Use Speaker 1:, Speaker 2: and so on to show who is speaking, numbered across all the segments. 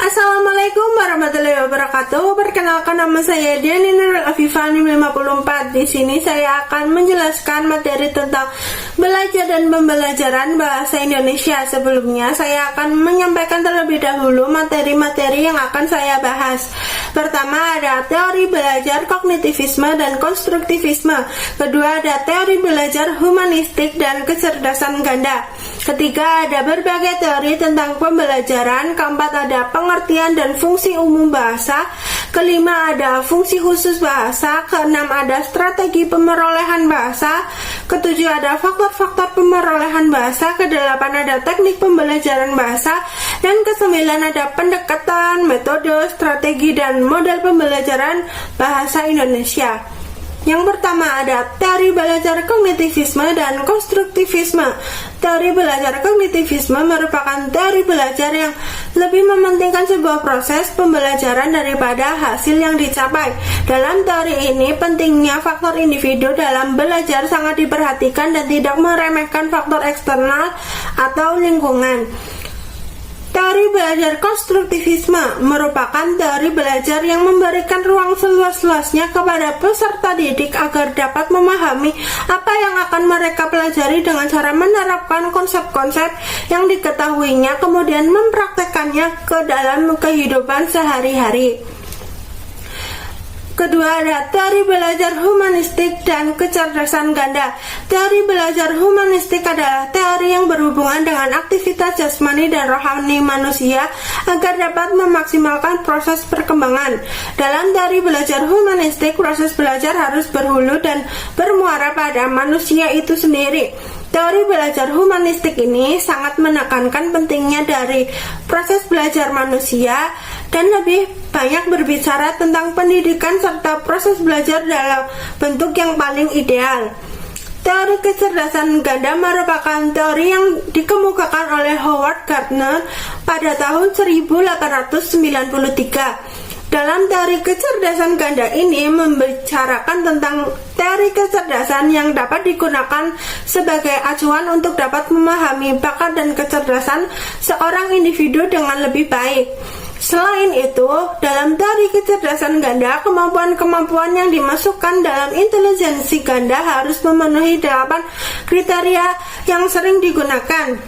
Speaker 1: Assalamualaikum warahmatullahi wabarakatuh. Perkenalkan, nama saya Diani Nurul Afifah 54. Di sini saya akan menjelaskan materi tentang belajar dan pembelajaran bahasa Indonesia. Sebelumnya saya akan menyampaikan terlebih dahulu materi-materi yang akan saya bahas. Pertama ada teori belajar kognitivisme dan konstruktivisme. Kedua ada teori belajar humanistik dan kecerdasan ganda. Ketiga ada berbagai teori tentang pembelajaran. Keempat ada pengertian dan fungsi umum bahasa. Kelima ada fungsi khusus bahasa. Keenam ada strategi pemerolehan bahasa. Ketujuh ada faktor-faktor pemerolehan bahasa. Kedelapan ada teknik pembelajaran bahasa. Dan kesembilan ada pendekatan, metode, strategi, dan model pembelajaran bahasa Indonesia. Yang pertama ada teori belajar kognitivisme dan konstruktivisme. Teori belajar kognitivisme merupakan teori belajar yang lebih mementingkan sebuah proses pembelajaran daripada hasil yang dicapai. Dalam teori ini, pentingnya faktor individu dalam belajar sangat diperhatikan dan tidak meremehkan faktor eksternal atau lingkungan. Teori belajar konstruktivisme merupakan teori belajar yang memberikan ruang seluas-luasnya kepada peserta didik agar dapat memahami apa yang akan mereka pelajari dengan cara menerapkan konsep-konsep yang diketahuinya, kemudian mempraktekannya ke dalam kehidupan sehari-hari. Kedua ada teori belajar humanistik dan kecerdasan ganda. Teori belajar humanistik adalah teori yang berhubungan dengan aktivitas jasmani dan rohani manusia agar dapat memaksimalkan proses perkembangan. Dalam teori belajar humanistik, proses belajar harus berhulu dan bermuara pada manusia itu sendiri. Teori belajar humanistik ini sangat menekankan pentingnya dari proses belajar manusia dan lebih banyak berbicara tentang pendidikan serta proses belajar dalam bentuk yang paling ideal. Teori kecerdasan ganda merupakan teori yang dikemukakan oleh Howard Gardner pada tahun 1893. Dalam teori kecerdasan ganda ini membicarakan tentang teori kecerdasan yang dapat digunakan sebagai acuan untuk dapat memahami bakat dan kecerdasan seorang individu dengan lebih baik. Selain itu, dalam teori kecerdasan ganda, kemampuan-kemampuan yang dimasukkan dalam intelijensi ganda harus memenuhi 8 kriteria yang sering digunakan.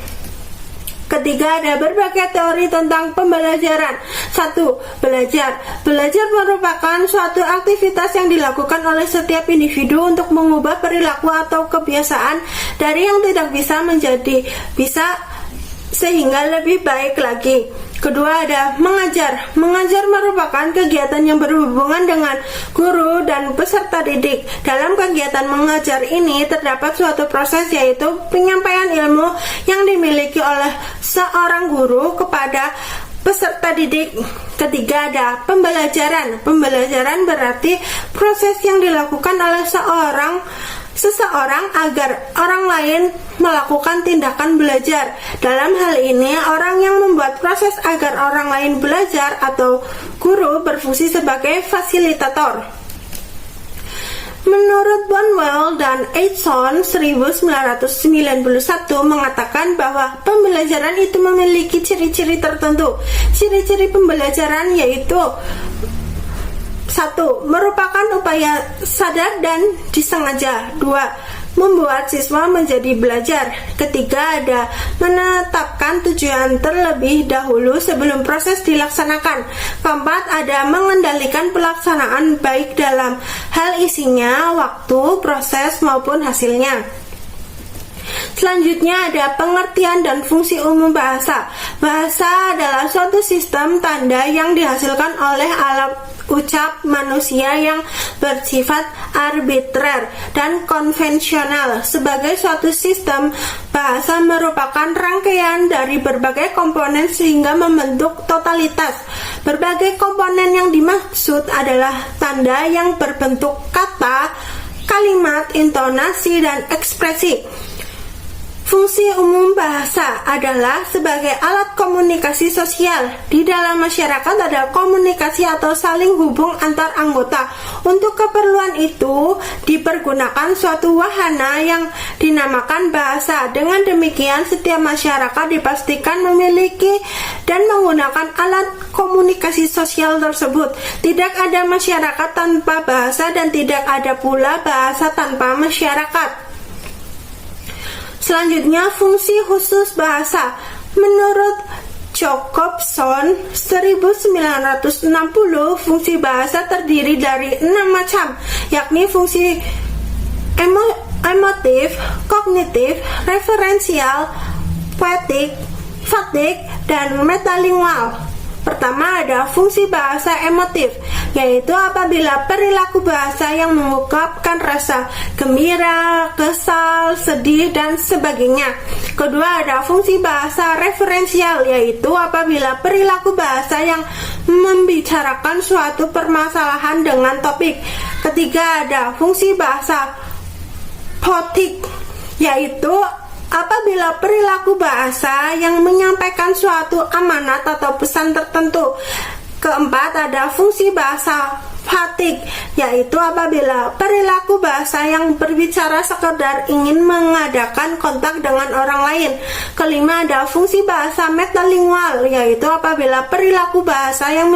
Speaker 1: Ketiga, ada berbagai teori tentang pembelajaran. 1. Belajar. Belajar merupakan suatu aktivitas yang dilakukan oleh setiap individu untuk mengubah perilaku atau kebiasaan dari yang tidak bisa menjadi bisa sehingga lebih baik lagi. Kedua ada mengajar. Mengajar merupakan kegiatan yang berhubungan dengan guru dan peserta didik. Dalam kegiatan mengajar ini terdapat suatu proses, yaitu penyampaian ilmu yang dimiliki oleh seorang guru kepada peserta didik. Ketiga ada pembelajaran. Pembelajaran berarti proses yang dilakukan oleh seseorang agar orang lain melakukan tindakan belajar. Dalam hal ini, orang yang membuat proses agar orang lain belajar atau guru berfungsi sebagai fasilitator. Menurut Bonwell dan Edson 1991 mengatakan bahwa pembelajaran itu memiliki ciri-ciri tertentu. Ciri-ciri pembelajaran yaitu 1. Merupakan upaya sadar dan disengaja. 2. Membuat siswa menjadi belajar. Ketiga ada menetapkan tujuan terlebih dahulu sebelum proses dilaksanakan. Keempat ada mengendalikan pelaksanaan baik dalam hal isinya, waktu, proses maupun hasilnya. Selanjutnya ada pengertian dan fungsi umum bahasa. Bahasa adalah suatu sistem tanda yang dihasilkan oleh alat ucap manusia yang bersifat arbitrer dan konvensional. Sebagai suatu sistem, bahasa merupakan rangkaian dari berbagai komponen sehingga membentuk totalitas. Berbagai komponen yang dimaksud adalah tanda yang berbentuk kata, kalimat, intonasi, dan ekspresi. Fungsi umum bahasa adalah sebagai alat komunikasi sosial. Di dalam masyarakat ada komunikasi atau saling hubung antar anggota. Untuk keperluan itu dipergunakan suatu wahana yang dinamakan bahasa. Dengan demikian, setiap masyarakat dipastikan memiliki dan menggunakan alat komunikasi sosial tersebut. Tidak ada masyarakat tanpa bahasa dan tidak ada pula bahasa tanpa masyarakat. Selanjutnya, fungsi khusus bahasa. Menurut Jacobson 1960, fungsi bahasa terdiri dari 6 macam, yakni fungsi emotif, kognitif, referensial, poetik, faktik, dan metalingual. Pertama, ada fungsi bahasa emotif, yaitu apabila perilaku bahasa yang mengungkapkan rasa gembira, kesal, sedih, dan sebagainya. Kedua, ada fungsi bahasa referensial, yaitu apabila perilaku bahasa yang membicarakan suatu permasalahan dengan topik. Ketiga, ada fungsi bahasa poetik, yaitu apabila perilaku bahasa yang menyampaikan suatu amanat atau pesan tertentu. Keempat, ada fungsi bahasa faktik, yaitu apabila perilaku bahasa yang berbicara sekedar ingin mengadakan kontak dengan orang lain. Kelima, ada fungsi bahasa metalingual, yaitu apabila perilaku bahasa yang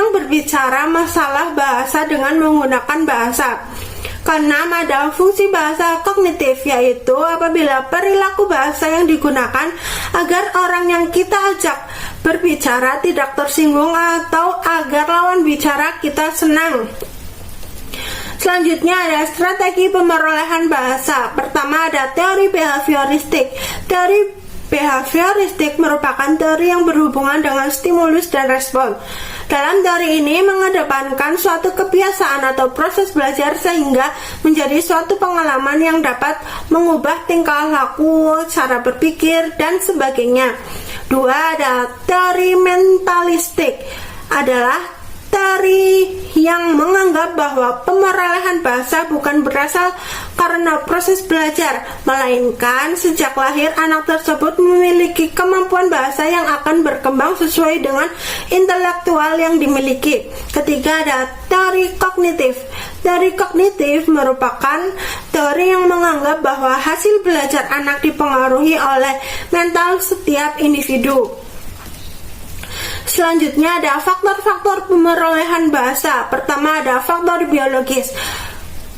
Speaker 1: berbicara masalah bahasa dengan menggunakan bahasa. Keenam, ada fungsi bahasa kognitif, yaitu apabila perilaku bahasa yang digunakan agar orang yang kita ajak berbicara tidak tersinggung atau agar lawan bicara kita senang. Selanjutnya ada strategi pemerolehan bahasa. Pertama, ada teori behavioristik. Teori behavioristik merupakan teori yang berhubungan dengan stimulus dan respon. Dalam teori ini mengedepankan suatu kebiasaan atau proses belajar sehingga menjadi suatu pengalaman yang dapat mengubah tingkah laku, cara berpikir, dan sebagainya. Dua, ada teori mentalistik. Adalah teori yang menganggap bahwa pemerolehan bahasa bukan berasal karena proses belajar, melainkan sejak lahir anak tersebut memiliki kemampuan bahasa yang akan berkembang sesuai dengan intelektual yang dimiliki. Ketiga, ada teori kognitif. Teori kognitif merupakan teori yang menganggap bahwa hasil belajar anak dipengaruhi oleh mental setiap individu. Selanjutnya ada faktor-faktor pemerolehan bahasa. Pertama, ada faktor biologis.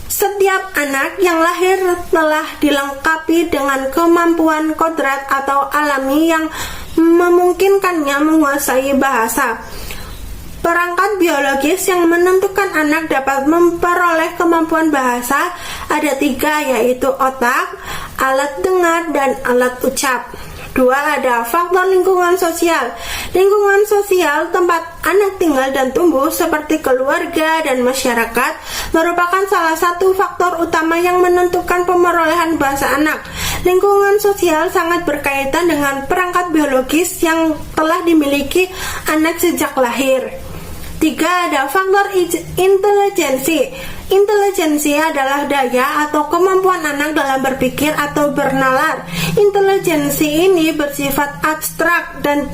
Speaker 1: Setiap anak yang lahir telah dilengkapi dengan kemampuan kodrat atau alami yang memungkinkannya menguasai bahasa. Perangkat biologis yang menentukan anak dapat memperoleh kemampuan bahasa ada 3, yaitu otak, alat dengar, dan alat ucap. 2, ada faktor lingkungan sosial. Lingkungan sosial tempat anak tinggal dan tumbuh seperti keluarga dan masyarakat merupakan salah satu faktor utama yang menentukan pemerolehan bahasa anak. Lingkungan sosial sangat berkaitan dengan perangkat biologis yang telah dimiliki anak sejak lahir. 3, ada faktor intelijensi. Intelijensi adalah daya atau kemampuan anak dalam berpikir atau bernalar. Intelijensi ini bersifat abstrak dan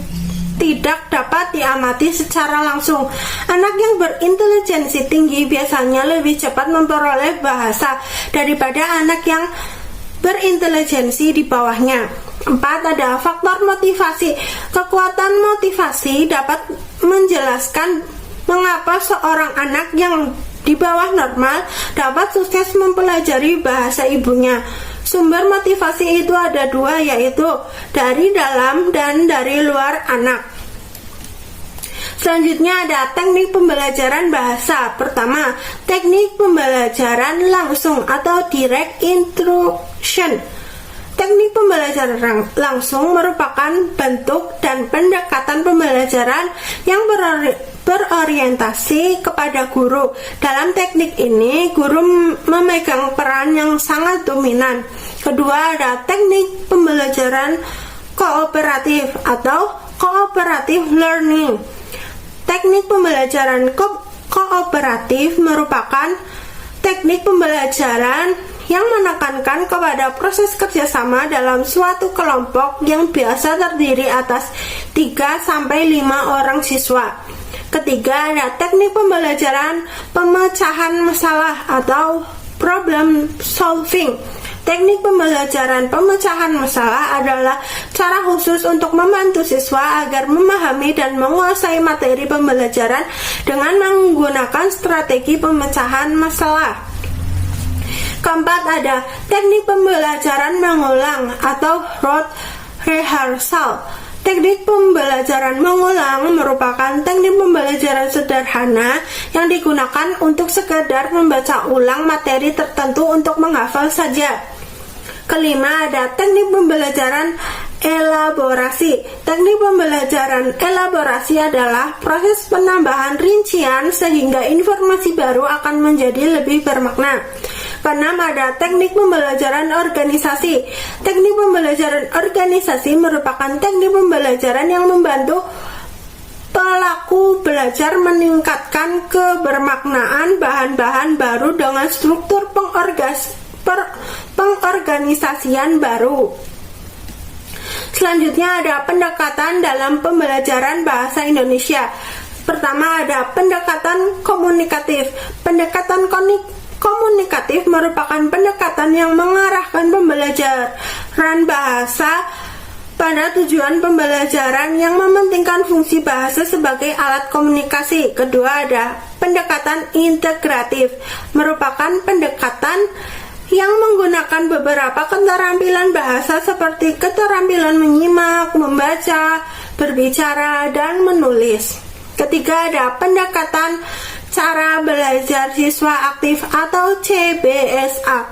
Speaker 1: tidak dapat diamati secara langsung. Anak yang berintelijensi tinggi biasanya lebih cepat memperoleh bahasa daripada anak yang berintelijensi di bawahnya. 4, ada faktor motivasi. Kekuatan motivasi dapat menjelaskan mengapa seorang anak yang di bawah normal dapat sukses mempelajari bahasa ibunya. Sumber motivasi itu ada 2, yaitu dari dalam dan dari luar anak. Selanjutnya ada teknik pembelajaran bahasa. Pertama, teknik pembelajaran langsung atau direct instruction. Teknik pembelajaran langsung merupakan bentuk dan pendekatan pembelajaran yang berorientasi kepada guru. Dalam teknik ini, guru memegang peran yang sangat dominan. Kedua, ada teknik pembelajaran kooperatif atau cooperative learning. Teknik pembelajaran kooperatif merupakan teknik pembelajaran yang menekankan kepada proses kerjasama dalam suatu kelompok yang biasa terdiri atas 3-5 orang siswa. Ketiga, ada teknik pembelajaran pemecahan masalah atau problem solving. Teknik pembelajaran pemecahan masalah adalah cara khusus untuk membantu siswa agar memahami dan menguasai materi pembelajaran dengan menggunakan strategi pemecahan masalah. Keempat, ada teknik pembelajaran mengulang atau rote rehearsal. Teknik pembelajaran mengulang merupakan teknik pembelajaran sederhana yang digunakan untuk sekedar membaca ulang materi tertentu untuk menghafal saja. Kelima, ada teknik pembelajaran elaborasi. Teknik pembelajaran elaborasi adalah proses penambahan rincian sehingga informasi baru akan menjadi lebih bermakna. Keenam, ada teknik pembelajaran organisasi. Teknik pembelajaran organisasi merupakan teknik pembelajaran yang membantu pelaku belajar meningkatkan kebermaknaan bahan-bahan baru dengan struktur pengorganisasian baru. Selanjutnya ada pendekatan dalam pembelajaran bahasa Indonesia. Pertama, ada pendekatan komunikatif. Pendekatan komunikatif merupakan pendekatan yang mengarahkan pembelajaran bahasa pada tujuan pembelajaran yang mementingkan fungsi bahasa sebagai alat komunikasi. Kedua, ada pendekatan integratif. Merupakan pendekatan yang menggunakan beberapa keterampilan bahasa seperti keterampilan menyimak, membaca, berbicara, dan menulis. Ketiga, ada pendekatan cara belajar siswa aktif atau CBSA.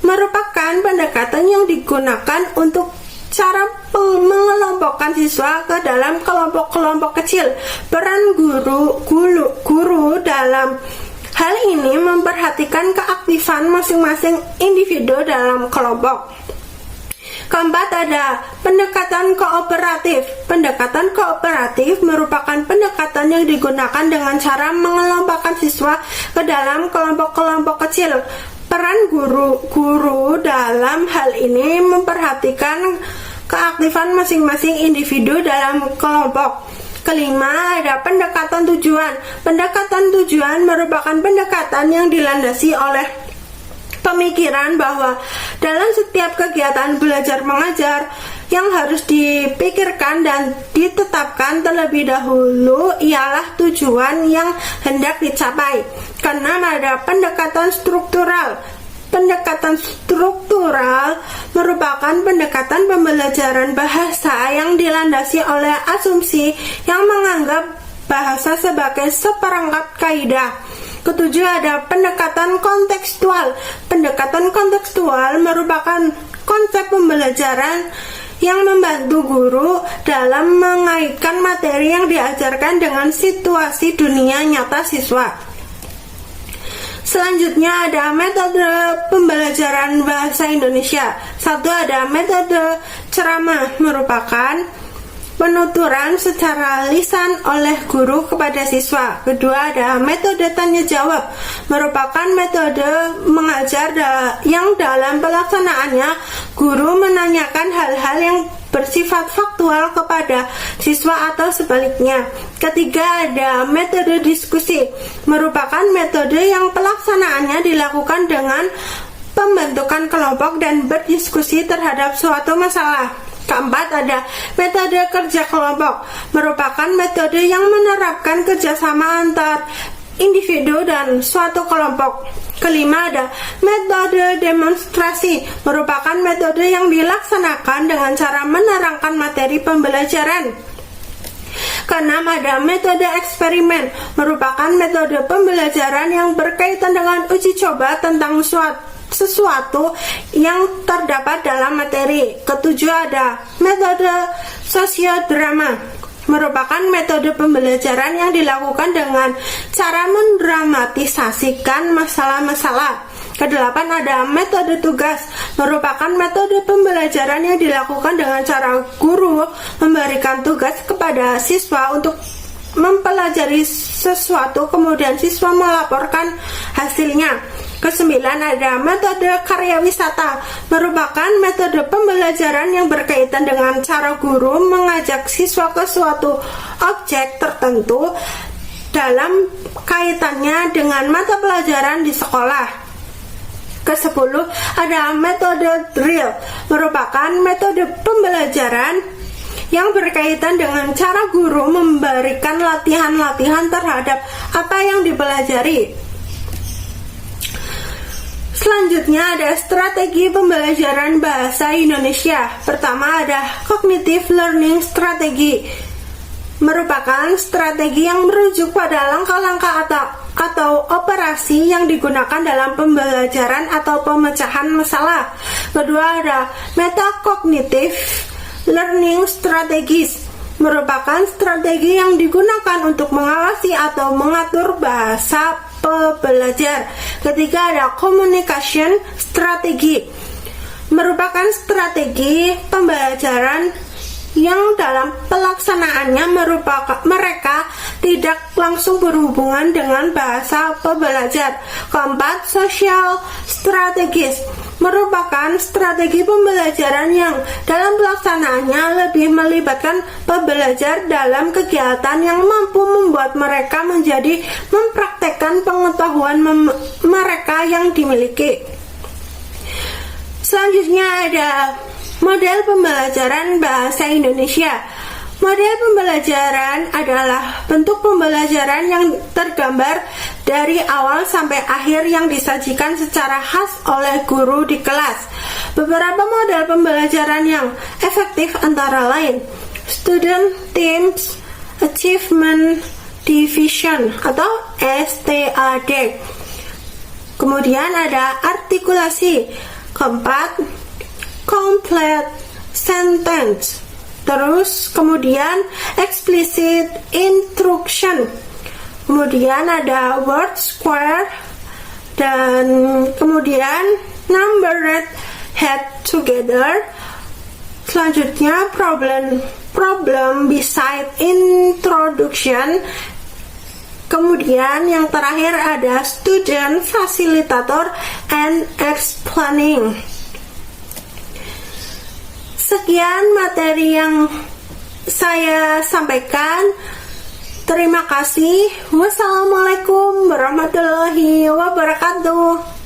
Speaker 1: Merupakan pendekatan yang digunakan untuk cara mengelompokkan siswa ke dalam kelompok-kelompok kecil. Peran guru dalam hal ini memperhatikan keaktifan masing-masing individu dalam kelompok. Keempat, ada pendekatan kooperatif. Pendekatan kooperatif merupakan pendekatan yang digunakan dengan cara mengelompokkan siswa ke dalam kelompok-kelompok kecil. Peran guru dalam hal ini memperhatikan keaktifan masing-masing individu dalam kelompok. Kelima, ada pendekatan tujuan. Pendekatan tujuan merupakan pendekatan yang dilandasi oleh pemikiran bahwa dalam setiap kegiatan belajar mengajar yang harus dipikirkan dan ditetapkan terlebih dahulu ialah tujuan yang hendak dicapai. Keenam, ada pendekatan struktural. Pendekatan struktural merupakan pendekatan pembelajaran bahasa yang dilandasi oleh asumsi yang menganggap bahasa sebagai seperangkat kaidah. Ketujuh, ada pendekatan kontekstual. Pendekatan kontekstual merupakan konsep pembelajaran yang membantu guru dalam mengaitkan materi yang diajarkan dengan situasi dunia nyata siswa. Selanjutnya ada metode pembelajaran bahasa Indonesia. Satu, ada metode ceramah, merupakan penuturan secara lisan oleh guru kepada siswa. Kedua, ada metode tanya jawab, merupakan metode mengajar yang dalam pelaksanaannya guru menanyakan hal-hal yang bersifat faktual kepada siswa atau sebaliknya. Ketiga, ada metode diskusi, merupakan metode yang pelaksanaannya dilakukan dengan pembentukan kelompok dan berdiskusi terhadap suatu masalah. Keempat, ada metode kerja kelompok, merupakan metode yang menerapkan kerjasama antar individu dan suatu kelompok. Kelima, ada metode demonstrasi, merupakan metode yang dilaksanakan dengan cara menerangkan materi pembelajaran. Keenam, ada metode eksperimen, merupakan metode pembelajaran yang berkaitan dengan uji coba tentang sesuatu yang terdapat dalam materi. Ketujuh, ada metode sosiodrama, merupakan metode pembelajaran yang dilakukan dengan cara mendramatisasikan masalah-masalah. Kedelapan, ada metode tugas, merupakan metode pembelajaran yang dilakukan dengan cara guru memberikan tugas kepada siswa untuk mempelajari sesuatu, kemudian siswa melaporkan hasilnya. Kesembilan ada metode karya wisata, merupakan metode pembelajaran yang berkaitan dengan cara guru mengajak siswa ke suatu objek tertentu dalam kaitannya dengan mata pelajaran di sekolah. Ke-10 ada metode drill, merupakan metode pembelajaran yang berkaitan dengan cara guru memberikan latihan-latihan terhadap apa yang dipelajari. Selanjutnya ada strategi pembelajaran bahasa Indonesia. Pertama ada cognitive learning strategy, merupakan strategi yang merujuk pada langkah-langkah atau operasi yang digunakan dalam pembelajaran atau pemecahan masalah. Kedua ada metacognitive learning strategies, merupakan strategi yang digunakan untuk mengawasi atau mengatur bahasa pembelajar. Ketiga ada communication strategy, merupakan strategi pembelajaran yang dalam pelaksanaannya mereka tidak langsung berhubungan dengan bahasa pembelajar. Keempat, social strategies, merupakan strategi pembelajaran yang dalam pelaksanaannya lebih melibatkan pembelajar dalam kegiatan yang mampu membuat mereka menjadi mempraktekkan pengetahuan mereka yang dimiliki. Selanjutnya ada model pembelajaran bahasa Indonesia. Model pembelajaran adalah bentuk pembelajaran yang tergambar dari awal sampai akhir yang disajikan secara khas oleh guru di kelas. Beberapa model pembelajaran yang efektif antara lain Student Teams Achievement Division atau STAD. Kemudian ada artikulasi. Keempat, complete sentence. Terus kemudian explicit instruction. Kemudian ada word square dan kemudian numbered head together. Selanjutnya problem beside introduction. Kemudian yang terakhir ada student facilitator and explaining. Sekian materi yang saya sampaikan. Terima kasih. Wassalamualaikum warahmatullahi wabarakatuh.